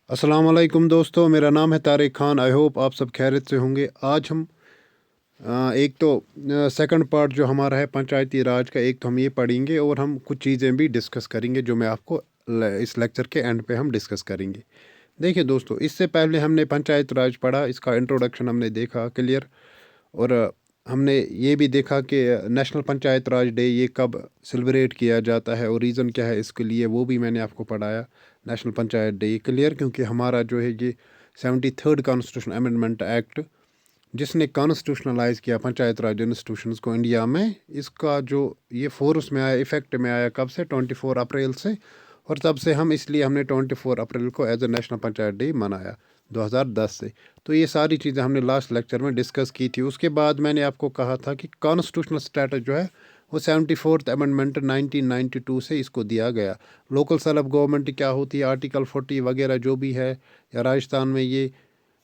अस्सलाम वालेकुम दोस्तों, मेरा नाम है तारिक खान। आई होप आप सब खैरियत से होंगे। आज हम एक तो सेकंड पार्ट जो हमारा है पंचायती राज का, एक तो हम ये पढ़ेंगे और हम कुछ चीज़ें भी डिस्कस करेंगे जो मैं आपको इस लेक्चर के एंड पे हम डिस्कस करेंगे। देखिए दोस्तों, इससे पहले हमने पंचायत राज पढ़ा, इसका इंट्रोडक्शन हमने देखा क्लियर। और हमने ये भी देखा कि नेशनल पंचायत राज डे ये कब सेलिब्रेट किया जाता है और रीज़न क्या है इसके लिए, वो भी मैंने आपको पढ़ाया। नेशनल पंचायत डे क्लियर, क्योंकि हमारा जो है ये 73rd कॉन्स्टिट्यूशन अमेंडमेंट एक्ट जिसने कॉन्स्टिट्यूशनलाइज किया पंचायत राज इंस्टीट्यूशंस को इंडिया में, इसका जो ये फोर्स में आया, इफेक्ट में आया कब से, 24 अप्रैल से। और तब से इसलिए हमने 24 अप्रैल को as a national panchayat day मनाया 2010 से। तो ये सारी चीज़ें हमने लास्ट लेक्चर में डिस्कस की थी। उसके बाद मैंने आपको कहा था कि कॉन्स्टिट्यूशनल स्टेटस जो है वो 74th अमेंडमेंट 1992 से इसको दिया गया। लोकल सेल्फ गवर्नमेंट क्या होती है, आर्टिकल 40 वगैरह जो भी है, या राजस्थान में ये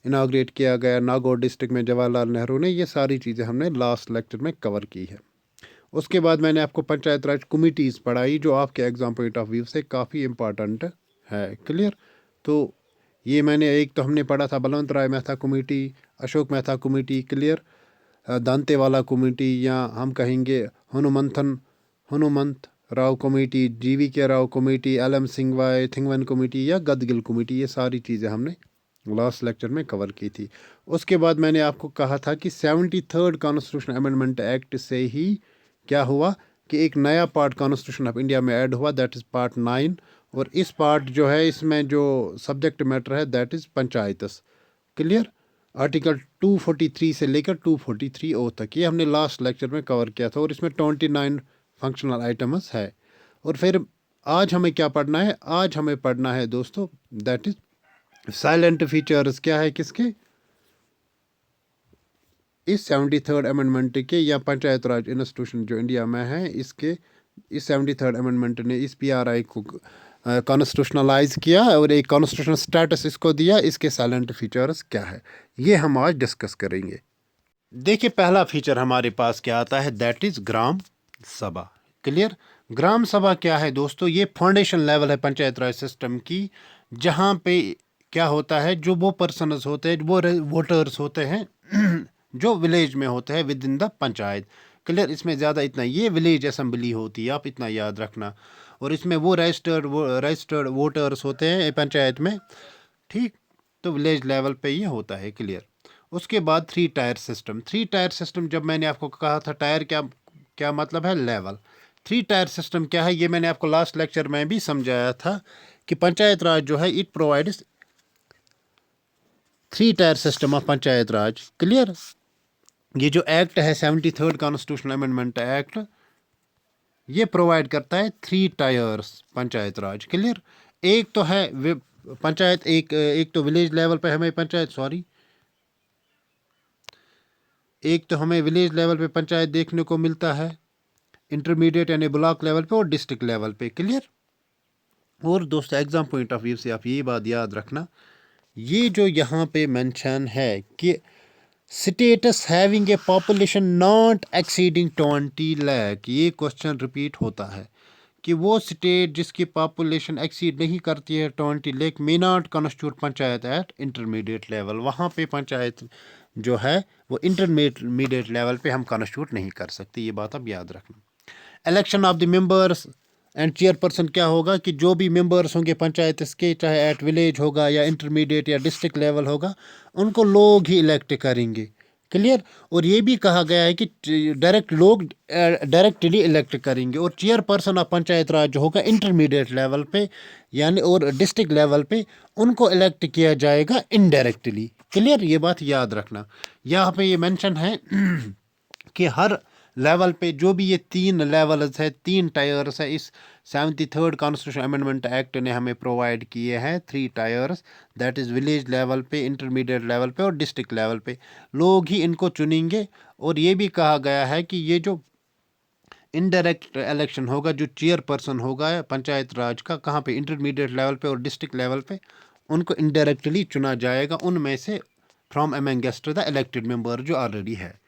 इनाग्रेट किया गया, नागौर डिस्ट्रिक्ट में जवाहरलाल नेहरू ने, ये सारी चीज़ें हमने लास्ट लेक्चर में कवर की है। उसके बाद मैंने आपको पंचायत राज कमिटीज़ पढ़ाई जो आपके एग्जाम पॉइंट ऑफ व्यू से काफ़ी इम्पॉर्टेंट है क्लियर। तो ये मैंने एक तो हमने पढ़ा था Balwant Rai Mehta committee, Ashok Mehta committee clear, Dantwala committee, या हम कहेंगे Hanumantha Rao committee, GV K Rao committee, LM Singhvi थिंगवन कमेटी, या गदगिल कमेटी, ये सारी चीज़ें हमने लास्ट लेक्चर में कवर की थी। उसके बाद मैंने आपको कहा था कि 73rd कॉन्स्टिट्यूशन अमेंडमेंट एक्ट से ही क्या हुआ कि एक नया पार्ट कॉन्स्टिट्यूशन ऑफ इंडिया में ऐड हुआ, दैट इज़ पार्ट 9। और इस पार्ट जो है, इसमें जो सब्जेक्ट मैटर है दैट इज़ पंचायतस क्लियर। आर्टिकल 243 से लेकर 243 तक ये हमने लास्ट लेक्चर में कवर किया था, और इसमें 29 फंक्शनल आइटम्स है। और फिर आज हमें क्या पढ़ना है, आज हमें पढ़ना है दोस्तों दैट इज़ साइलेंट फीचर्स क्या है किसके, इस 73rd अमेंडमेंट के, या पंचायत राज इंस्टीट्यूशन जो इंडिया में है इसके, इस 73rd अमेंडमेंट ने इस PRI को कॉन्स्टिट्यूशनलाइज किया और एक कॉन्स्टिट्यूशनल स्टेटस इसको दिया। इसके साइलेंट फीचर्स क्या है ये हम आज डिस्कस करेंगे। देखिए, पहला फीचर हमारे पास क्या आता है, दैट इज ग्राम सभा क्लियर। ग्राम सभा क्या है दोस्तों, ये फाउंडेशन लेवल है पंचायत राज सिस्टम की, जहाँ पे क्या होता है, जो वो पर्सनस होते हैं, वो वोटर्स होते हैं जो विलेज में होते हैं with in the panchayat clear. इसमें ज़्यादा इतना, ये विलेज असेंबली होती है, आप इतना याद रखना। और इसमें वो रजिस्टर्ड वोटर्स होते हैं पंचायत में, ठीक। तो विलेज लेवल पे ये होता है क्लियर। उसके बाद 3 टायर सिस्टम। 3 टायर सिस्टम, जब मैंने आपको कहा था टायर क्या क्या मतलब है, लेवल। 3 टायर सिस्टम क्या है, ये मैंने आपको लास्ट लेक्चर में भी समझाया था कि पंचायत राज जो है it provides 3 tier system of panchayat Raj clear. ये जो एक्ट है 73rd कॉन्स्टिट्यूशनल अमेंडमेंट एक्ट, ये प्रोवाइड करता है 3 टायर्स पंचायत राज क्लियर। एक तो है पंचायत, एक तो विलेज लेवल पे हमें पंचायत, सॉरी, एक तो हमें विलेज लेवल पे पंचायत देखने को मिलता है, इंटरमीडिएट यानी ब्लॉक लेवल पे और डिस्ट्रिक्ट लेवल पे क्लियर। और दोस्तों एग्जाम पॉइंट ऑफ व्यू से आप ये बात याद रखना, ये जो यहाँ पे मेंशन है कि status having a population not exceeding 20 lakh, ये क्वेश्चन रिपीट होता है कि वो स्टेट जिसकी पॉपुलेशन एक्सीड नहीं करती है 20 lakh may not constitute panchayat eight intermediate level. वहाँ पे पंचायत जो है वो इंटरमीडिएट लेवल पे हम कॉन्स्टिट्यूट नहीं कर सकते, ये बात आप याद रखना। Election of the members and chairperson क्या होगा कि जो भी मेंबर्स होंगे पंचायत के, चाहे एट विलेज होगा या इंटरमीडिएट या डिस्ट्रिक्ट लेवल होगा, उनको लोग ही इलेक्ट करेंगे क्लियर। और ये भी कहा गया है कि डायरेक्ट लोग डायरेक्टली इलेक्ट करेंगे। और चेयरपर्सन ऑफ पंचायत राज जो होगा इंटरमीडिएट लेवल पे यानी और डिस्ट्रिक्ट लेवल पे, उनको इलेक्ट किया जाएगा इनडायरेक्टली क्लियर। ये बात याद रखना। यहाँ पे ये मेंशन है कि हर लेवल पे जो भी ये 3 लेवल्स है, 3 टायर्स है, इस 73rd कॉन्स्टिट्यूशन अमेंडमेंट एक्ट ने हमें प्रोवाइड किए हैं 3 tyres, that is village level पे, इंटरमीडिएट लेवल पे और डिस्ट्रिक्ट लेवल पे। लोग ही इनको चुनेंगे। और ये भी कहा गया है कि ये जो इनडायरेक्ट इलेक्शन होगा, जो चेयरपर्सन होगा पंचायत राज का, कहाँ पे, इंटरमीडिएट लेवल पे और डिस्ट्रिक्ट लेवल पे, उनको इनडायरेक्टली चुना जाएगा उनमें से, from amongst the elected member जो ऑलरेडी है।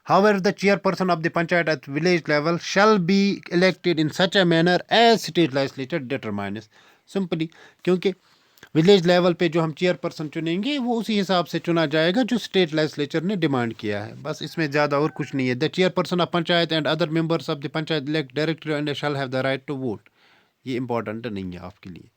However, the chairperson of the panchayat at village level shall be elected in such a manner as state legislature determines. Simply, क्योंकि विलेज लेवल पे जो हम चेयरपर्सन चुनेंगे वो उसी हिसाब से चुना जाएगा जो स्टेट लेजिस्लेचर ने डिमांड किया है। बस इसमें ज़्यादा और कुछ नहीं है। The chairperson of panchayat and other members of the panchayat elect directly and shall have the right to vote. ये इंपॉर्टेंट नहीं है आपके लिए।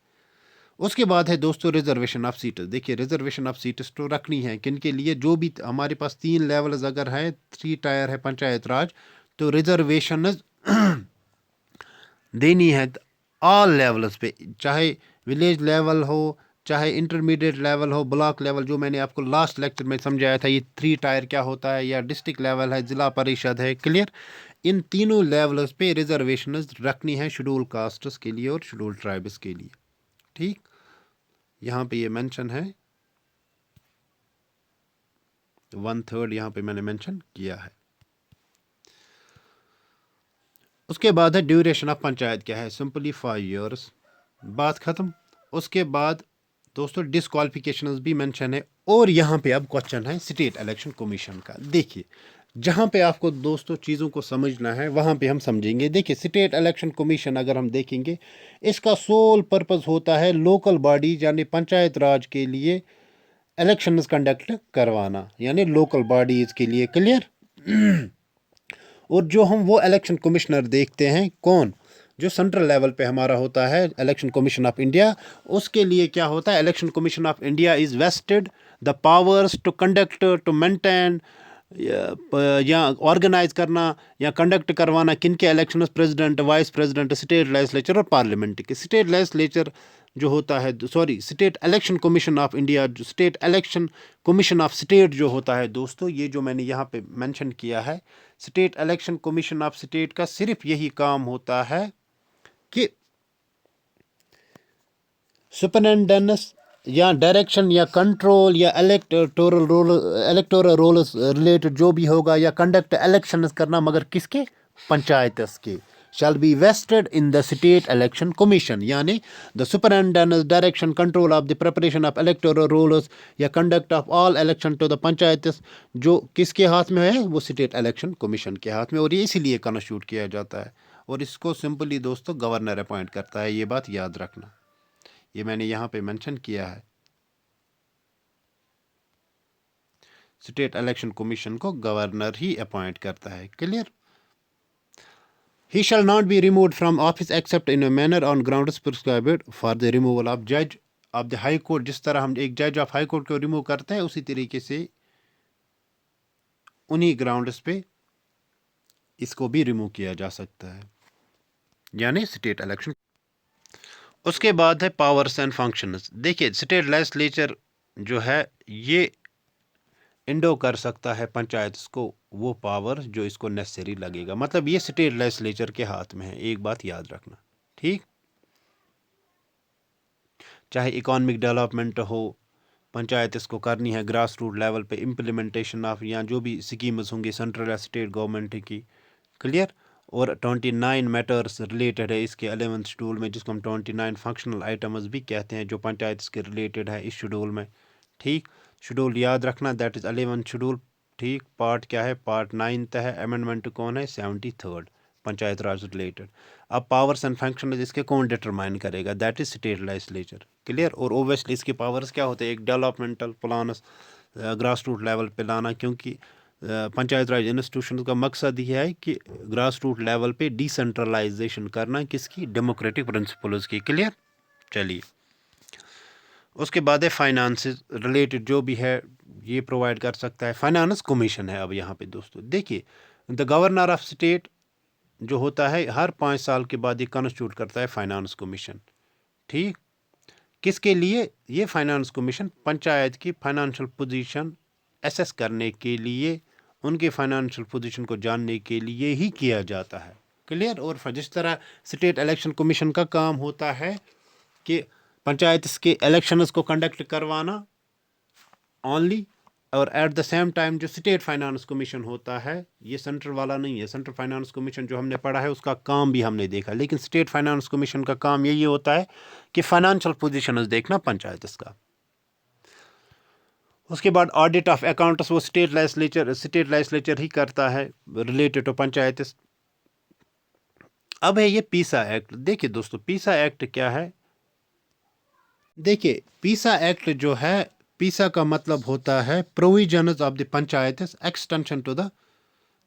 उसके बाद है दोस्तों रिजर्वेशन ऑफ सीट्स। देखिए रिजर्वेशन ऑफ सीट्स तो रखनी है किन के लिए, जो भी हमारे पास 3 लेवल्स अगर है, 3 टायर है पंचायत राज, तो रिजर्वेशन देनी है ऑल लेवल्स पे, चाहे विलेज लेवल हो, चाहे इंटरमीडिएट लेवल हो, ब्लॉक लेवल जो मैंने आपको लास्ट लेक्चर में समझाया था, ये 3 टायर क्या होता है, या डिस्ट्रिक्ट लेवल है, ज़िला परिषद है, क्लियर। इन तीनों लेवल्स पे रिजर्वेशन रखनी है शेड्यूल कास्ट्स के लिए और शेड्यूल ट्राइब्स के लिए। ठीक, यहाँ पे ये मेंशन है 1/3 यहाँ पे मैंने मेंशन किया है। उसके बाद है ड्यूरेशन ऑफ पंचायत क्या है, सिंपली 5 ईयर्स, बात ख़त्म। उसके बाद दोस्तों डिस्क्वालिफिकेशन भी मेंशन है। और यहाँ पे अब क्वेश्चन है स्टेट इलेक्शन कमीशन का। देखिए जहाँ पे आपको दोस्तों चीज़ों को समझना है वहाँ पे हम समझेंगे। देखिए स्टेट इलेक्शन कमीशन अगर हम देखेंगे, इसका सोल पर्पस होता है लोकल बॉडी यानी पंचायत राज के लिए इलेक्शंस कंडक्ट करवाना, यानी लोकल बॉडीज़ के लिए, क्लियर। और जो हम वो इलेक्शन कमिश्नर देखते हैं कौन, जो सेंट्रल लेवल पे हमारा होता है इलेक्शन कमीशन ऑफ इंडिया, उसके लिए क्या होता है, election commission of India is vested the powers to conduct, to maintain या ऑर्गेनाइज करना या कंडक्ट करवाना किन के election, president, vice president, state legislature और पार्लियामेंट के। स्टेट लेजिस्लेचर जो होता है, sorry state election commission of India, state election commission of state जो होता है दोस्तों, ये जो मैंने यहाँ पे मेंशन किया है, state election commission of state का सिर्फ यही काम होता है कि सुपरिटेंडेंस या डायरेक्शन या कंट्रोल या इलेक्टोरल रोल रिलेटेड जो भी होगा, या कंडक्ट इलेक्शंस करना, मगर किसके, पंचायतस के, shall be vested in the state election commission, यानी the superintendence direction control of the preparation of electoral rolls या conduct of all election to the panchayat जो किसके हाथ में है, वो स्टेट इलेक्शन कमीशन के हाथ में। और ये इसीलिए कॉन्स्टिट्यूट किया जाता है और इसको सिंपली दोस्तों गवर्नर अपॉइंट करता है, ये बात याद रखना। ये मैंने यहाँ पे मेंशन किया है, स्टेट इलेक्शन कमीशन को गवर्नर ही अपॉइंट करता है, clear. He shall not be removed from office except in a manner on grounds prescribed for the removal of judge of the high court। जिस तरह हम एक जज ऑफ हाई कोर्ट को remove करते हैं, उसी तरीके से उन्हीं ग्राउंड्स पे इसको भी रिमूव किया जा सकता है, यानी स्टेट इलेक्शन। उसके बाद है पावर्स एंड फंक्शंस। देखिए स्टेट लेजिस्लेचर जो है ये इंडो कर सकता है पंचायत को वो पावर जो इसको नेसेसरी लगेगा, मतलब ये स्टेट लेजिस्लेचर के हाथ में है, एक बात याद रखना, ठीक। चाहे इकोनॉमिक डेवलपमेंट हो, पंचायत इसको करनी है ग्रास रूट लेवल पे, इम्प्लीमेंटेशन ऑफ या जो भी स्कीम्स होंगी सेंट्रल या स्टेट गवर्नमेंट की, क्लियर। और 29 मैटर्स रिलेटेड है इसके 11th शेड्यूल में, जिसको हम 29 फंक्शनल आइटम्स भी कहते हैं, जो पंचायत के रिलेटेड है इस शेड्यूल में, ठीक। शेड्यूल याद रखना, दैट इज़ 11th शेड्यूल, ठीक। पार्ट क्या है, पार्ट 9th है, अमेंडमेंट कौन है, 73rd, पंचायत राज रिलेटेड। अब पावर्स एंड फंक्शन इसके कौन डिटरमाइन करेगा, that is state legislature, clear. और ओबियसली इसके पावर्स क्या होते हैं, एक developmental plan grass root level पे लाना, क्योंकि पंचायत राज इंस्टीट्यूशन का मकसद ही है कि ग्रास रूट लेवल पे डिसेंट्रलाइजेशन करना, किसकी, डेमोक्रेटिक प्रिंसिपल्स की, क्लियर। चलिए उसके बाद है फाइनेंस रिलेटेड जो भी है ये प्रोवाइड कर सकता है, फाइनेंस कमीशन है। अब यहाँ पे दोस्तों देखिए द गवर्नर ऑफ स्टेट जो होता है हर 5 साल के बाद ये कॉन्स्टिट्यूट करता है फाइनेंस कमीशन, ठीक। किसके लिए, ये फाइनेंस कमीशन पंचायत की फाइनेंशियल पोजीशन एसेस करने के लिए, उनके फाइनेंशियल पोजीशन को जानने के लिए ही किया जाता है, क्लियर। और जिस तरह स्टेट इलेक्शन कमीशन का काम होता है कि पंचायत के इलेक्शंस को कंडक्ट करवाना ओनली, और एट द सेम टाइम जो स्टेट फाइनेंस कमीशन होता है ये सेंट्रल वाला नहीं है, सेंट्रल फाइनेंस कमीशन जो हमने पढ़ा है उसका काम भी हमने देखा, लेकिन स्टेट फाइनेंस कमीशन का काम यही होता है कि फाइनेंशियल पोजीशंस देखना पंचायत का। उसके बाद ऑडिट ऑफ अकाउंट्स वो स्टेट लेजिस्लेचर ही करता है रिलेटेड टू पंचायत। अब है ये पीसा एक्ट। देखिए दोस्तों पीसा एक्ट क्या है, देखिए पीसा एक्ट जो है, पीसा का मतलब होता है provisions of the panchayat extension to the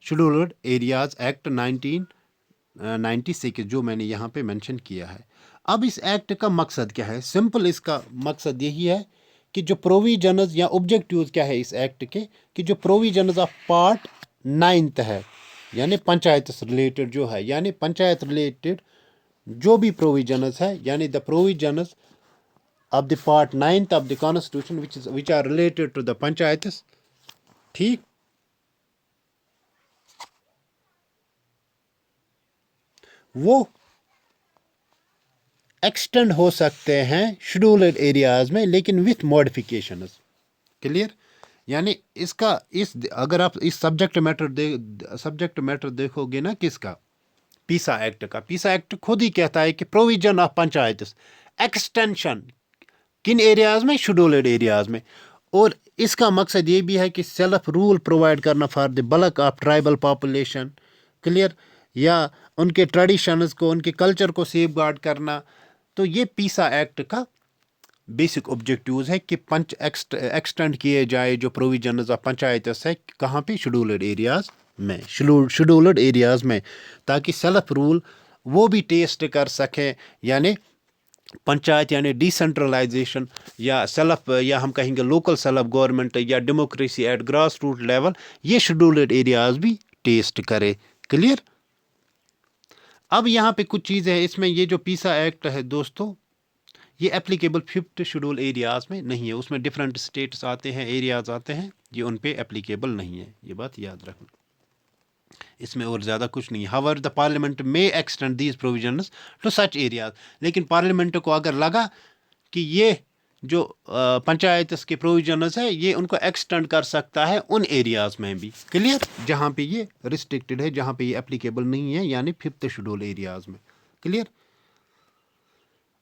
scheduled areas act 1996 जो मैंने यहाँ पे मेंशन किया है। अब इस एक्ट का मकसद क्या है? सिंपल इसका मकसद यही है कि जो प्रोविजंस या ऑब्जेक्टिव्स क्या है इस एक्ट के, कि जो प्रोविजंस ऑफ पार्ट 9 है, यानी पंचायत से रिलेटेड जो है, यानी पंचायत रिलेटेड जो भी प्रोविजंस है, यानी the provisions of the part 9 of the constitution which are related to the panchayat, ठीक, वो एक्सटेंड हो सकते हैं शेड्यूल्ड एरियाज में, लेकिन विथ मॉडिफिकेशंस। क्लियर? यानी इसका इस अगर आप इस सब्जेक्ट मैटर देखोगे ना किसका, पीसा एक्ट का, पीसा एक्ट खुद ही कहता है कि प्रोविजन ऑफ पंचायत एक्सटेंशन किन एरियाज में? शेड्यूल्ड एरियाज में। और इसका मकसद ये भी है कि सेल्फ रूल प्रोवाइड करना for the bulk of tribal population. Clear? या उनके ट्रेडिशंस को, उनके कल्चर को सेफ गार्ड करना। तो ये पीसा एक्ट का बेसिक ऑब्जेक्टिव्स है कि एक्सटेंड किए जाए जो प्रोविजंस ऑफ पंचायत है, कहाँ पे? शेड्यूल्ड एरियाज में, शेड्यूल्ड एरियाज में, ताकि सेल्फ रूल वो भी टेस्ट कर सकें। यानी पंचायत यानी डिसेंट्रलाइजेशन या सेल्फ, या हम कहेंगे लोकल सेल्फ गवर्नमेंट या democracy at grass root level, ये शेड्यूल्ड एरियाज भी टेस्ट करे। क्लियर? अब यहाँ पे कुछ चीज़ें हैं इसमें, ये जो पीसा एक्ट है दोस्तों, ये एप्लीकेबल 5th शेड्यूल एरियाज में नहीं है। उसमें डिफरेंट स्टेट्स आते हैं, एरियाज आते हैं, ये उन पे एप्लीकेबल नहीं है, ये बात याद रखना। इसमें और ज़्यादा कुछ नहीं है। हाउएवर द पार्लियामेंट में extend these provisions to such areas, लेकिन पार्लियामेंट को अगर लगा कि ये जो पंचायत के प्रोविजंस है ये उनको एक्सटेंड कर सकता है उन एरियाज में भी। क्लियर? जहाँ पे ये रिस्ट्रिक्टेड है, जहाँ पे ये एप्लीकेबल नहीं है, यानी 5th शेड्यूल एरियाज में। Clear?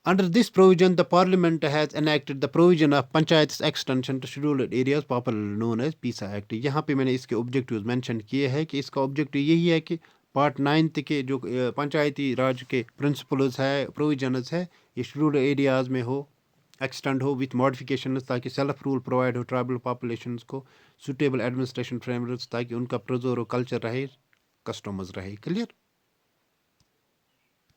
Under this provision, the Parliament has enacted the provision of Panchayat's extension to scheduled areas, popularly known as PISA Act। यहाँ पे मैंने इसके ऑब्जेक्टिव्स मेंशन किए हैं कि इसका ऑब्जेक्टिव यही है कि पार्ट 9 के जो पंचायती राज के प्रिंसिपल्स है, प्रोविजंस है, ये शेड्यूल्ड एरियाज में हो, एक्सटेंड हो विथ मॉडिफिकेशन, ताकि सेल्फ रूल प्रोवाइड हो ट्राइबल पॉपुलेशन को, सुटेबल एडमिनिस्ट्रेशन फ्रेमवर्क, ताकि उनका प्रिजर्व कल्चर रहे, कस्टम्स रहे। क्लियर?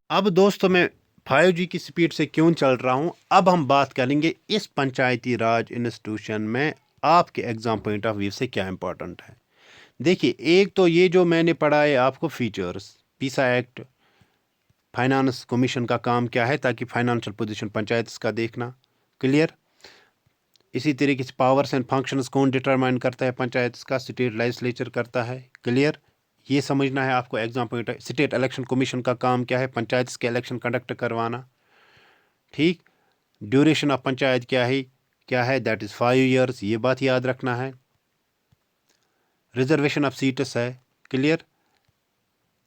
अब दोस्तों मैं 5G की स्पीड से क्यों चल रहा हूं, अब हम बात करेंगे इस पंचायती राज इंस्टीट्यूशन में आपके एग्जाम पॉइंट ऑफ व्यू से क्या इंपॉर्टेंट है। देखिए, एक तो ये जो मैंने पढ़ा है आपको फीचर्स, पीसा एक्ट, फाइनेंस कमीशन का काम क्या है, ताकि फाइनेंशियल पोजीशन पंचायत का देखना। क्लियर? इसी तरीके से पावर्स एंड फंक्शंस कौन डिटरमाइन करता है? पंचायत का स्टेट लेजिस्लेचर करता है। क्लियर? ये समझना है आपको exam point. State election commission का काम क्या है? पंचायत के इलेक्शन कंडक्ट करवाना। ठीक? ड्यूरेशन ऑफ पंचायत क्या है? दैट इज़ 5 years, ये बात याद रखना है। रिजर्वेशन ऑफ सीट्स है। क्लियर?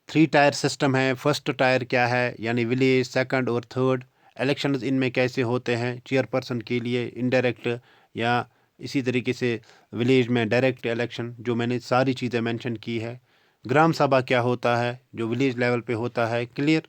3 टायर सिस्टम है। फर्स्ट टायर क्या है? यानी विलेज, सेकंड और थर्ड। इलेक्शंस इनमें कैसे होते हैं? चेयरपर्सन के लिए इनडायरेक्ट, या इसी तरीके से विलेज में डायरेक्ट इलेक्शन, जो मैंने सारी चीज़ें मेंशन की है। ग्राम सभा क्या होता है, जो विलेज लेवल पे होता है। क्लियर?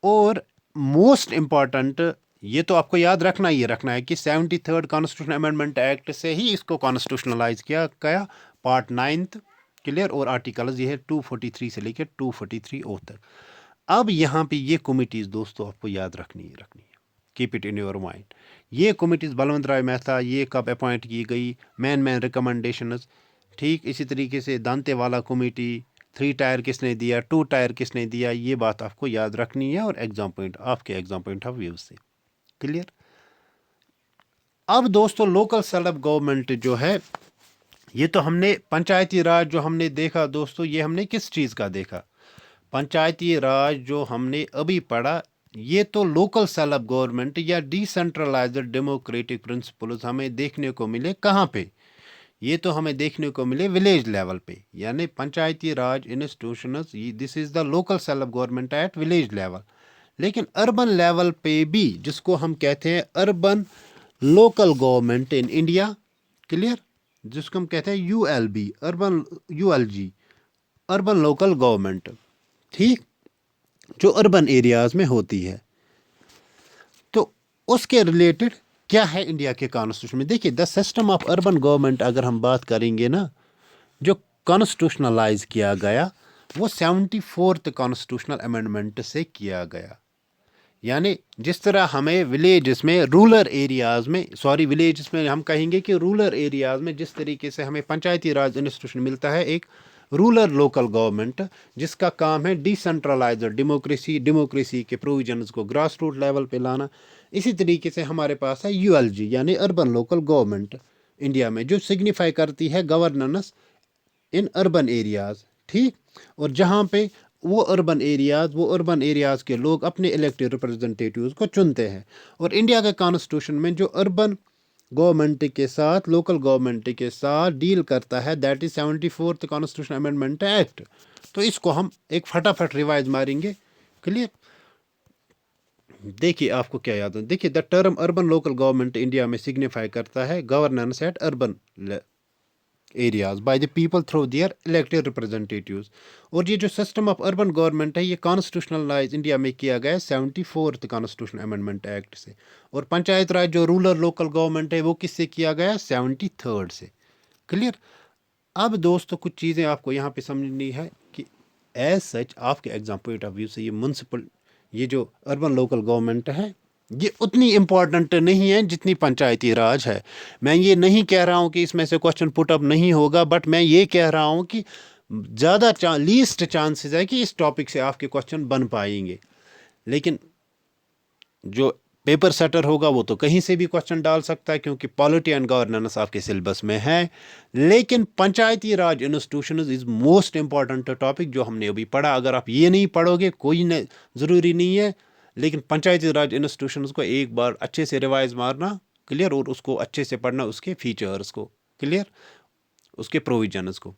और मोस्ट इम्पॉर्टेंट, ये तो आपको याद रखना ही रखना है कि 73rd कॉन्स्टिट्यूशन अमेंडमेंट एक्ट से ही इसको कॉन्स्टिट्यूशनलाइज किया गया, पार्ट 9। क्लियर? और आर्टिकल्स ये है 243 से लेकर 243 तक। अब यहाँ पे ये कमिटीज़ दोस्तों आपको याद रखनी है। Keep it in your mind. ये कमिटीज़ बलवंत राय मेहता ये कब अपॉइंट की गई, मेन रिकमेंडेशंस। ठीक इसी तरीके से दांतेवाला कमेटी, 3 टायर किसने दिया, 2 टायर किसने दिया, ये बात आपको याद रखनी है और आपके एग्जाम पॉइंट ऑफ व्यू से। क्लियर? अब दोस्तों लोकल सेल्फ गवर्नमेंट जो है, ये तो हमने पंचायती राज जो हमने देखा दोस्तों, ये हमने किस चीज़ का देखा? पंचायती राज जो हमने अभी पढ़ा, ये तो लोकल सेल्फ गवर्नमेंट या डिसेंट्रलाइज्ड डेमोक्रेटिक प्रिंसिपल्स हमें देखने को मिले कहाँ पे? ये तो हमें देखने को मिले विलेज लेवल पे, यानी Panchayati Raj institutions, this is the local self government at village level. लेकिन अर्बन लेवल पे भी, जिसको हम कहते हैं urban local government in India. Clear? जिसको हम कहते हैं ULB, urban ULG, urban local government. ठीक? जो अर्बन एरियाज में होती है। तो उसके रिलेटेड क्या है इंडिया के कॉन्स्टिट्यूशन में। देखिए the system of urban government अगर हम बात करेंगे ना, जो कॉन्स्टिट्यूशनलाइज किया गया वो 74th कॉन्स्टिट्यूशनल अमेंडमेंट से किया गया। यानी जिस तरह हमें विलेजेस में रूरल एरियाज़ में, सॉरी विलेजेस में हम कहेंगे कि रूरल एरियाज़ में जिस तरीके से हमें पंचायती राज इंस्टीट्यूशन मिलता है, एक रूरल लोकल गवर्नमेंट जिसका काम है डिसेंट्रलाइज डेमोक्रेसी के प्रोविजंस को ग्रास रूट लेवल पे लाना, इसी तरीके से हमारे पास है यूएलजी यानी अर्बन लोकल गवर्नमेंट इंडिया में, जो सिग्निफाई करती है गवर्नेंस इन अर्बन एरियाज़। ठीक, और जहाँ पे वो अर्बन एरियाज़ के लोग अपने इलेक्टेड रिप्रेजेंटेटिव्स को चुनते हैं। और इंडिया के कॉन्स्टिट्यूशन में जो अर्बन गवर्नमेंट के साथ लोकल गवर्नमेंट के साथ डील करता है, that is 74th constitution amendment act. तो इसको हम एक फटाफट रिवाइज मारेंगे। क्लियर। देखिए आपको क्या याद है, देखिए the term urban local government India में सिग्निफाई करता है governance at urban areas by the people through their elected representatives. और ये जो सिस्टम ऑफ अर्बन गवर्नमेंट है ये कॉन्स्टिट्यूशनलाइज इंडिया में किया गया 74th कॉन्स्टिट्यूशन अमेंडमेंट एक्ट से। और पंचायत राज जो रूरल लोकल गवर्नमेंट है वो किससे किया गया, 73rd से। क्लियर। अब दोस्तों कुछ चीज़ें आपको यहाँ पे समझनी है कि एज सच आपके एग्जाम पॉइंट ऑफ व्यू से ये म्यूनसिपल, ये जो अर्बन लोकल गवर्नमेंट है ये उतनी इम्पॉर्टेंट नहीं है जितनी पंचायती राज है। मैं ये नहीं कह रहा हूँ कि इसमें से क्वेश्चन पुट अप नहीं होगा, बट मैं ये कह रहा हूँ कि ज़्यादा लीस्ट चांसेस है कि इस टॉपिक से आपके क्वेश्चन बन पाएंगे। लेकिन जो पेपर सेटर होगा वो तो कहीं से भी क्वेश्चन डाल सकता है क्योंकि पॉलिटी एंड गवर्नेंस आपके सिलेबस में है। लेकिन Panchayati Raj institution is most important topic जो हमने अभी पढ़ा। अगर आप ये नहीं पढ़ोगे कोई ज़रूरी नहीं है, लेकिन पंचायती राज इंस्टीट्यूशंस को एक बार अच्छे से रिवाइज मारना। क्लियर। और उसको अच्छे से पढ़ना, उसके फीचर्स को। क्लियर। उसके प्रोविजंस को।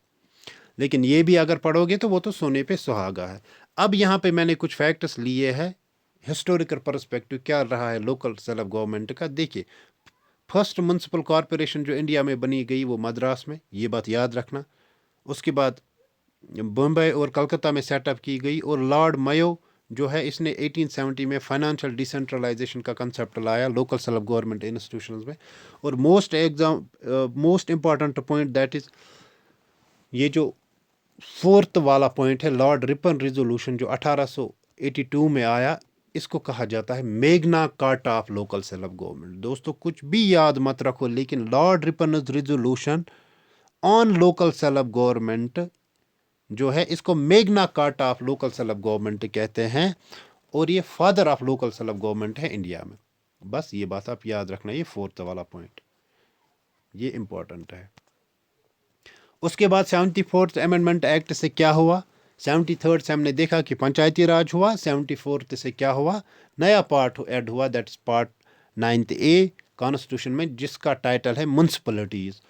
लेकिन ये भी अगर पढ़ोगे तो वो तो सोने पे सुहागा है। अब यहाँ पे मैंने कुछ फैक्ट्स लिए हैं, हिस्टोरिकल पर्सपेक्टिव क्या रहा है लोकल सेल्फ गवर्नमेंट का। देखिए फर्स्ट म्यूनसिपल कॉरपोरेशन जो इंडिया में बनी गई वो मद्रास में, ये बात याद रखना। उसके बाद बम्बई और कलकत्ता में सेटअप की गई। और लॉर्ड मायो जो है इसने 1870 में फाइनेंशियल डिसेंट्रलाइजेशन का कंसेप्ट लाया लोकल सेल्फ गवर्नमेंट इंस्टीट्यूशंस में। और most important point that is ये जो फोर्थ वाला पॉइंट है, लॉर्ड रिपन रिजोल्यूशन जो 1882 में आया, इसको कहा जाता है Magna Carta of local self government. दोस्तों कुछ भी याद मत रखो, लेकिन Lord Ripon resolution on local self government जो है इसको Magna Carta of local self government कहते हैं। और ये father of local self government है इंडिया में। बस ये बात आप याद रखना, ये फोर्थ वाला पॉइंट ये इंपॉर्टेंट है। उसके बाद 74th अमेंडमेंट एक्ट से क्या हुआ, 73rd से हमने देखा कि पंचायती राज हुआ। 74th से क्या हुआ, नया पार्ट ऐड हुआ, that's part 9th A constitution में, जिसका टाइटल है म्यूनसिपलिटीज़।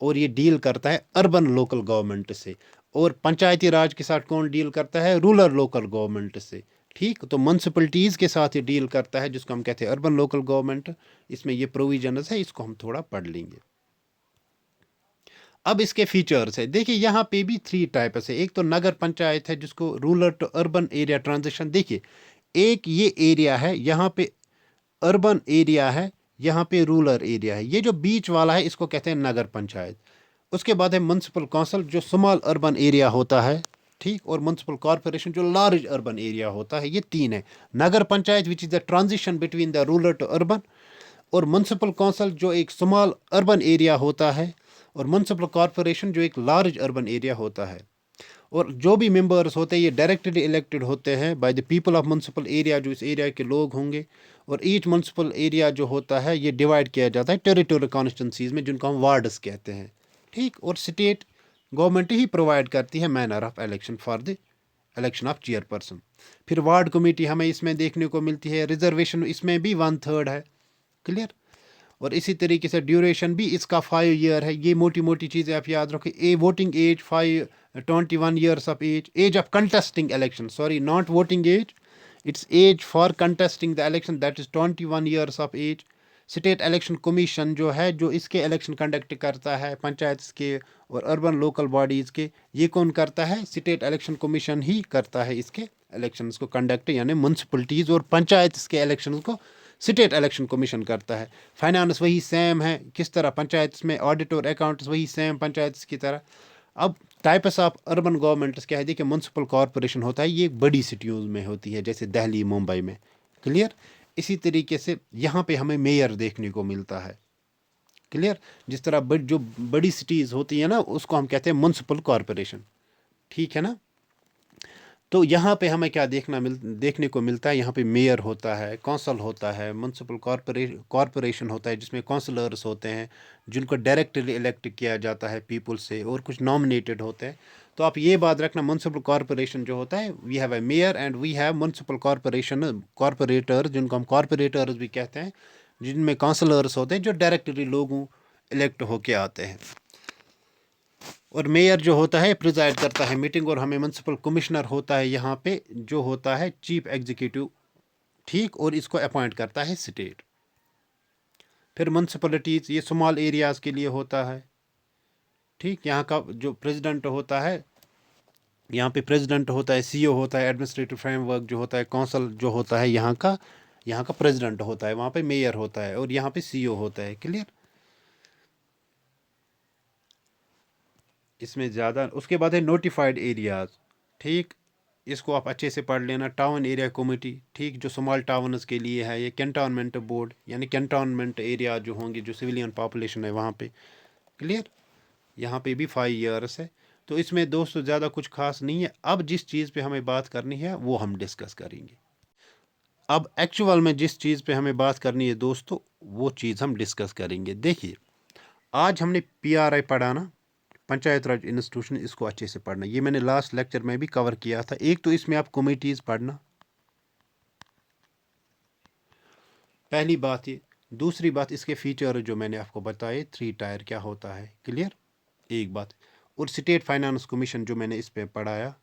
और ये डील करता है अर्बन लोकल गवर्नमेंट से। और पंचायती राज के साथ कौन डील करता है, रूरल लोकल गवर्नमेंट से। ठीक, तो म्यूनसिपलिटीज़ के साथ ये डील करता है जिसको हम कहते हैं अर्बन लोकल गवर्नमेंट। इसमें ये प्रोविजंस है, इसको हम थोड़ा पढ़ लेंगे। अब इसके फीचर्स है, देखिए यहाँ पे भी 3 टाइप्स है। एक तो नगर पंचायत है जिसको rural to urban area transition. देखिए एक ये एरिया है, यहाँ पे अर्बन एरिया है, यहाँ पे रूरल एरिया है। ये जो बीच वाला है इसको कहते हैं नगर पंचायत। उसके बाद है म्यूनसिपल काउंसिल जो स्मॉल अर्बन एरिया होता है। ठीक, और म्यूनसिपल कॉर्पोरेशन जो लार्ज अर्बन एरिया होता है। ये 3 है। Nagar Panchayat which is the transition between the rural to urban, और म्यूनसिपल काउंसिल जो एक स्मॉल अर्बन एरिया होता है, और म्यूनसिपल कॉर्पोरेशन जो एक लार्ज अर्बन एरिया होता है। और जो भी मेंबर्स होते हैं ये डायरेक्टली इलेक्टेड होते हैं bye the people of municipal area, जो इस एरिया के लोग होंगे। और ईच म्यूनसिपल एरिया जो होता है ये डिवाइड किया जाता है टेरिटोरियल कॉन्स्टिट्यूंसीज में, जिनको हम वार्ड्स कहते हैं। ठीक, और स्टेट गवर्नमेंट ही प्रोवाइड करती है manner of election for the election of chairperson. फिर वार्ड कमेटी हमें इसमें देखने को मिलती है। रिजर्वेशन इसमें भी 1/3 है। क्लियर। और इसी तरीके से ड्यूरेशन भी इसका 5 ईयर है। ये मोटी मोटी चीज़ें आप याद रखें। Voting age 21 years of age of contesting election, sorry not voting age, it's age for contesting the election, that is 21 years of age. State election commission जो है, जो इसके इलेक्शन कंडक्ट करता है पंचायत के और अर्बन लोकल बॉडीज़ के, ये कौन करता है, स्टेट इलेक्शन कमीशन ही करता है इसके इलेक्शंस को कंडक्ट, यानी म्यूनसिपलिटीज़ और पंचायत के इलेक्शंस को स्टेट इलेक्शन कमीशन करता है। फाइनेंस वही सेम है, किस तरह पंचायत में ऑडिट और अकाउंट्स वही सेम पंचायत की तरह। अब टाइप्स ऑफ अर्बन गवर्नमेंट्स क्या है, देखिए म्यूनसिपल कॉरपोरेशन होता है, ये बड़ी सिटीज़ में होती है जैसे दिल्ली मुंबई में, क्लियर। इसी तरीके से यहाँ पे हमें मेयर देखने को मिलता है, क्लियर। जिस तरह जो बड़ी सिटीज़ होती है ना, उसको हम कहते हैं म्यूनसिपल कॉरपोरेशन, ठीक है ना। तो यहाँ पे हमें क्या देखने को मिलता है, यहाँ पे मेयर होता है, कौंसल होता है, म्यूनसिपल कॉरपोरेशन होता है जिसमें काउंसलर्स होते हैं जिनको डायरेक्टली इलेक्ट किया जाता है पीपल से, और कुछ नॉमिनेटेड होते हैं। तो आप ये बात रखना, म्यूनसिपल कॉरपोरेशन जो होता है, we have a mayor and we have municipal corporator, जिनको हम कॉरपोरेटर्स भी कहते हैं, जिनमें काउंसलर्स होते हैं जो डायरेक्टली लोगों इलेक्ट होके आते हैं। और मेयर जो होता है प्रिजाइड करता है मीटिंग, और हमें म्यूनसिपल कमिश्नर होता है यहाँ पे जो होता है चीफ एग्जीक्यूटिव, ठीक, और इसको अपॉइंट करता है स्टेट। फिर म्यूनसिपलिटीज़ ये स्मॉल एरियाज़ के लिए होता है, ठीक। यहाँ का जो प्रेसिडेंट होता है, यहाँ पे प्रेसिडेंट होता है, सीईओ होता है, एडमिनिस्ट्रेटिव फ्रेमवर्क जो होता है, काउंसिल जो होता है यहाँ का प्रेसिडेंट होता है, वहाँ पे मेयर होता है, और यहाँ पे सीईओ होता है, क्लियर। इसमें ज़्यादा, उसके बाद है नोटिफाइड एरियाज़, ठीक, इसको आप अच्छे से पढ़ लेना। टाउन एरिया कमेटी, ठीक, जो स्मॉल टाउन्स के लिए है। ये कैंटोनमेंट बोर्ड, यानी कैंटोनमेंट एरिया जो होंगे, जो सिविलियन पॉपुलेशन है वहाँ पे, क्लियर। यहाँ पे भी 5 ईयर्स है। तो इसमें दोस्तों ज़्यादा कुछ खास नहीं है। अब जिस चीज़ पे हमें बात करनी है वो हम डिस्कस करेंगे। अब एक्चुअल में जिस चीज़ पे हमें बात करनी है दोस्तों, वो चीज़ हम डिस्कस करेंगे। देखिए, आज हमने PRI पढ़ा ना, पंचायत राज इंस्टीट्यूशन, इसको अच्छे से पढ़ना। ये मैंने लास्ट लेक्चर में भी कवर किया था। एक तो इसमें आप कमेटीज़ पढ़ना, पहली बात ये। दूसरी बात, इसके फीचर जो मैंने आपको बताए, 3 टायर क्या होता है, क्लियर, एक बात। और स्टेट फाइनेंस कमीशन जो मैंने इस पे पढ़ाया,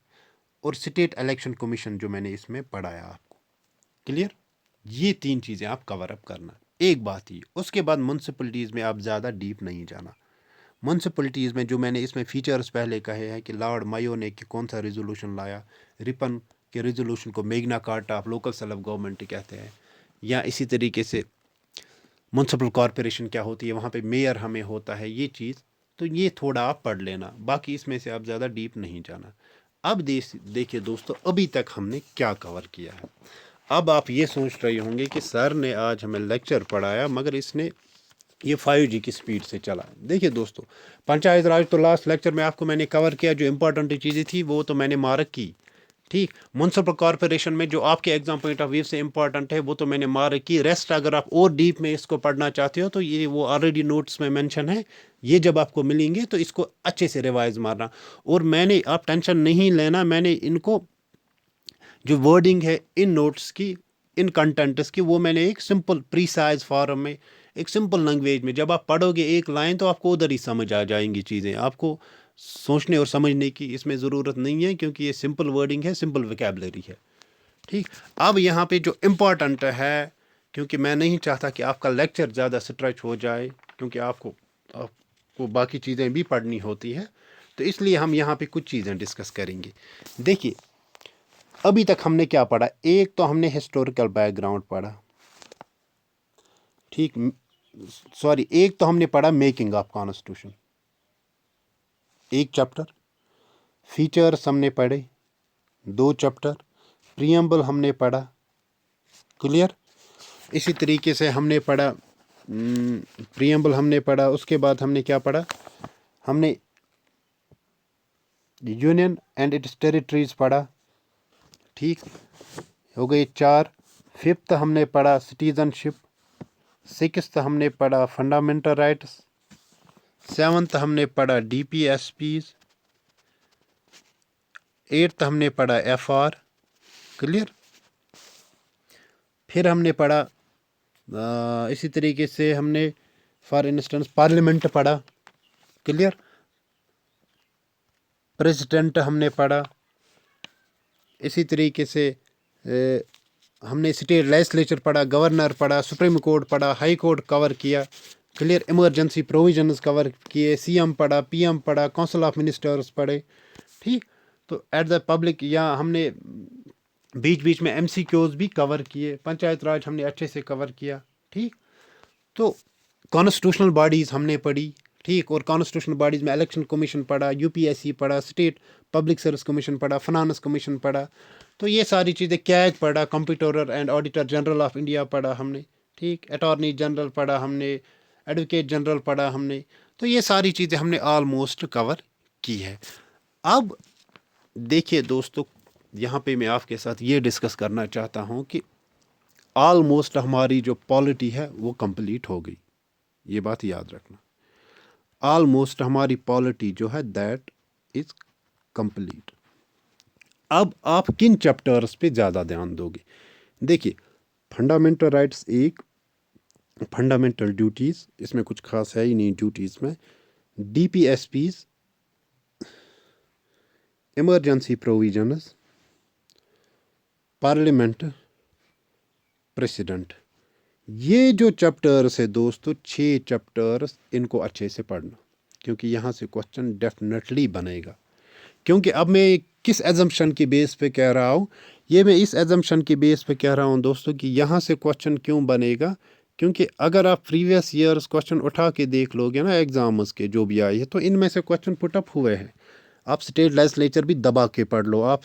और स्टेट इलेक्शन कमीशन जो मैंने इसमें पढ़ाया आपको, क्लियर। ये 3 चीज़ें आप कवर अप करना, एक बात ही। उसके बाद म्यूनसिपलिटीज़ में आप ज़्यादा डीप नहीं जाना। म्यूनसिपलिटीज़ में जो मैंने इसमें फ़ीचर्स पहले कहे हैं कि लॉर्ड मायो ने कि कौन सा रेजोल्यूशन लाया, रिपन के रेजोल्यूशन को Magna carta of local self government कहते हैं, या इसी तरीके से म्यूनसिपल कॉरपोरेशन क्या होती है, वहाँ पे मेयर हमें होता है, ये चीज़। तो ये थोड़ा आप पढ़ लेना, बाकी इसमें से आप ज़्यादा डीप नहीं जाना। अब देखिए दोस्तों, अभी तक हमने क्या कवर किया है। अब आप ये सोच रहे होंगे कि सर ने आज हमें लेक्चर पढ़ाया मगर इसने ये 5G की स्पीड से चला। देखिए दोस्तों, पंचायत राज तो लास्ट लेक्चर में आपको मैंने कवर किया, जो इंपॉर्टेंट चीज़ें थी वो तो मैंने मार्क की, ठीक। म्यूनसिपल कॉरपोरेशन में जो आपके एग्जाम पॉइंट ऑफ व्यू से इंपॉर्टेंट है वो तो मैंने मार्क की। रेस्ट अगर आप और डीप में इसको पढ़ना चाहते हो तो ये वो ऑलरेडी नोट्स में मेंशन है, ये जब आपको मिलेंगे तो इसको अच्छे से रिवाइज मारना। और मैंने, आप टेंशन नहीं लेना, मैंने इनको जो वर्डिंग है इन नोट्स की, इन कंटेंट्स की, वो मैंने एक सिंपल प्रीसाइज फॉर्म में, एक सिंपल लैंग्वेज में, जब आप पढ़ोगे एक लाइन तो आपको उधर ही समझ आ जाएंगी चीज़ें। आपको सोचने और समझने की इसमें ज़रूरत नहीं है, क्योंकि ये सिंपल वर्डिंग है, सिंपल वोकैबुलरी है, ठीक। अब यहाँ पे जो इम्पोर्टेंट है, क्योंकि मैं नहीं चाहता कि आपका लेक्चर ज़्यादा स्ट्रेच हो जाए, क्योंकि आपको बाकी चीज़ें भी पढ़नी होती है, तो इसलिए हम यहाँ पे कुछ चीज़ें डिस्कस करेंगे। देखिए, अभी तक हमने क्या पढ़ा, एक तो हमने हिस्टोरिकल बैकग्राउंड पढ़ा, ठीक, सॉरी, एक तो हमने पढ़ा मेकिंग ऑफ कॉन्स्टिट्यूशन, एक चैप्टर। फीचर्स हमने पढ़े 2 चैप्टर। प्रीएम्बल हमने पढ़ा, क्लियर। इसी तरीके से हमने पढ़ा, प्रीएम्बल हमने पढ़ा। उसके बाद हमने क्या पढ़ा, हमने यूनियन एंड इट्स टेरिटरीज पढ़ा, ठीक, हो गए 4। 5th हमने पढ़ा सिटीजनशिप। 6th हमने पढ़ा फंडामेंटल राइट्स। 7th हमने पढ़ा DPSPs। 8th हमने पढ़ा FR, क्लियर। फिर हमने पढ़ा इसी तरीके से हमने फॉर इंस्टेंस पार्लियामेंट पढ़ा, क्लियर। प्रेसिडेंट हमने पढ़ा। इसी तरीके से हमने स्टेट लेजिस्लेचर पढ़ा, गवर्नर पढ़ा, सुप्रीम कोर्ट पढ़ा, हाई कोर्ट कवर किया, क्लियर। इमरजेंसी प्रोविजंस कवर किए, CM पढ़ा, PM पढ़ा, काउंसिल ऑफ मिनिस्टर्स पढ़े, ठीक। तो एट द पब्लिक, या हमने बीच बीच में एमसीक्यूज भी कवर किए, पंचायत राज हमने अच्छे से कवर किया। ठीक, तो कॉन्स्टिट्यूशनल बॉडीज़ हमने पढ़ी। ठीक, और कॉन्स्टिट्यूशनल बॉडीज़ में इलेक्शन कमीशन पढ़ा, यूपीएससी पढ़ा, स्टेट पब्लिक सर्विस कमीशन पढ़ा, फाइनेंस कमीशन पढ़ा। तो ये सारी चीज़ें, कैग पढ़ा, comptroller and auditor general of India पढ़ा हमने। ठीक, अटॉर्नी जनरल पढ़ा हमने, एडवोकेट जनरल पढ़ा हमने। तो ये सारी चीज़ें हमने ऑलमोस्ट कवर की है। अब देखिए दोस्तों, यहाँ पे मैं आपके साथ ये डिस्कस करना चाहता हूँ कि ऑलमोस्ट हमारी जो पॉलिटी है वो कंप्लीट हो गई। ये बात याद रखना, ऑलमोस्ट हमारी पॉलिटी जो है दैट इज कंप्लीट। अब आप किन चैप्टर्स पे ज़्यादा ध्यान दोगे? देखिए, फंडामेंटल राइट्स एक, फंडामेंटल ड्यूटीज़, इसमें कुछ खास है ही नहीं ड्यूटीज़ में। DPSPs, emergency provisions, parliament, president. ये जो चैप्टर्स है दोस्तों, 6 चैप्टर्स, इनको अच्छे से पढ़ना, क्योंकि यहाँ से क्वेश्चन डेफिनेटली बनेगा। क्योंकि अब मैं किस एजम्पशन के बेस पे कह रहा हूँ, ये मैं इस एजम्पशन के बेस पे कह रहा हूँ दोस्तों कि यहाँ से क्वेश्चन क्यों बनेगा, क्योंकि अगर आप प्रीवियस ईयर्स क्वेश्चन उठा के देख लोगे ना एग्जाम्स के जो भी आए हैं, तो इनमें से क्वेश्चन पुटअप हुए हैं। आप स्टेट लेजिस्लेचर भी दबा के पढ़ लो, आप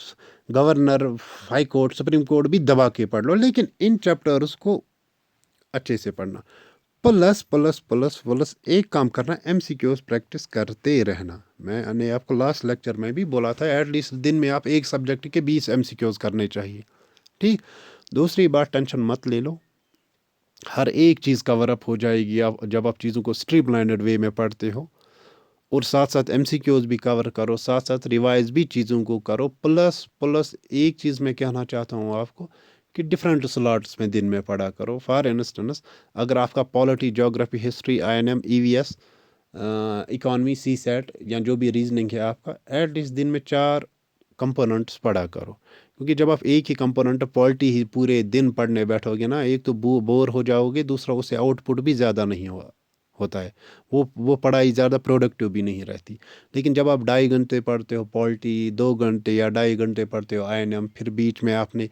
governor, high court, supreme court भी दबा के पढ़ लो, लेकिन इन चैप्टर्स को अच्छे से पढ़ना। प्लस प्लस प्लस प्लस एक काम करना, एमसीक्यूज प्रैक्टिस करते रहना। मैंने आपको लास्ट लेक्चर में भी बोला था, एटलीस्ट दिन में आप एक सब्जेक्ट के 20 एमसीक्यूज करने चाहिए। ठीक, दूसरी बात, टेंशन मत ले लो, हर एक चीज़ कवर अप हो जाएगी आप जब आप चीज़ों को स्ट्रीमलाइन्ड वे में पढ़ते हो। और साथ साथ एमसीक्यूज भी कवर करो, साथ साथ रिवाइज भी चीज़ों को करो। प्लस प्लस एक चीज़ मैं कहना चाहता हूँ आपको कि डिफरेंट स्लॉट्स में दिन में पढ़ा करो। फॉर इंस्टेंस, अगर आपका polity, geography, history, INM, EVS, economy, CSAT या जो भी रीजनिंग है आपका, एटलीस्ट दिन में 4 कंपोनेंट्स पढ़ा करो। क्योंकि जब आप एक ही कंपोनेंट पॉलिटी ही पूरे दिन पढ़ने बैठोगे ना, एक तो बोर हो जाओगे, दूसरा उससे आउटपुट भी ज़्यादा नहीं होता है, वो पढ़ाई ज़्यादा प्रोडक्टिव भी नहीं रहती। लेकिन जब आप 2.5 घंटे पढ़ते हो पॉलिटी, 2 घंटे या 2.5 घंटे पढ़ते हो आईएनएम, फिर बीच में आपने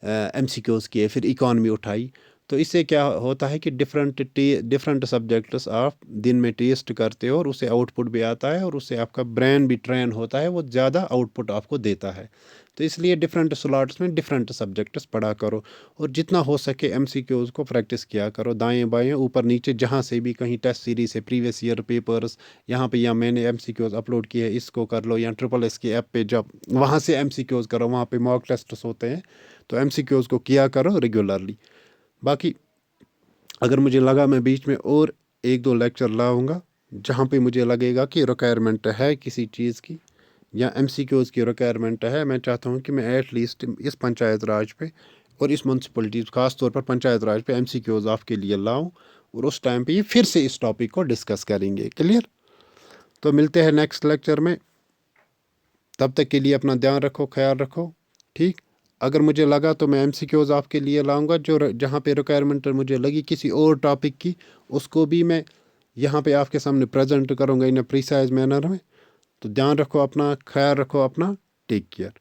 एमसीक्यूज किए, फिर इकॉनमी उठाई, तो इससे क्या होता है कि डिफरेंट सब्जेक्ट्स आप दिन में टेस्ट करते हो और उससे आउटपुट भी आता है और उससे आपका ब्रेन भी ट्रेन होता है, वो ज़्यादा आउटपुट आपको देता है। तो इसलिए डिफरेंट स्लॉट्स में डिफरेंट सब्जेक्ट्स पढ़ा करो और जितना हो सके एमसीक्यूज को प्रैक्टिस किया करो, दाएं बाएं ऊपर नीचे, जहाँ से भी कहीं टेस्ट सीरीज है, प्रीवियस ईयर पेपर्स यहाँ पे, या मैंने एमसीक्यूज अपलोड किए हैं, इसको कर लो, या SSS की ऐप पे जब वहाँ से एमसीक्यूज करो, वहाँ पे मॉक टेस्ट्स होते हैं, तो एमसीक्यूज को किया करो रेगुलरली। बाकी अगर मुझे लगा, मैं बीच में और 1-2 लेक्चर लाऊंगा जहाँ पे मुझे लगेगा कि रिक्वायरमेंट है किसी चीज़ की या एमसीक्यूज की रिक्वायरमेंट है। मैं चाहता हूँ कि मैं एटलीस्ट इस पंचायत राज पे और इस म्यूनसिपलिटीज़, खास तौर पर पंचायत राज पे एमसीक्यूज आपके लिए लाऊं, और उस टाइम पे ये फिर से इस टॉपिक को डिस्कस करेंगे। क्लियर? तो मिलते हैं नेक्स्ट लेक्चर में, तब तक के लिए अपना ध्यान रखो, ख्याल रखो। ठीक, अगर मुझे लगा तो मैं एमसीक्यूज आपके लिए लाऊंगा, जो जहाँ पे रिक्वायरमेंट मुझे लगी किसी और टॉपिक की, उसको भी मैं यहाँ पे आपके सामने प्रेजेंट करूँगा इन प्रिसाइज मैनर में। तो ध्यान रखो अपना, ख्याल रखो अपना, टेक केयर।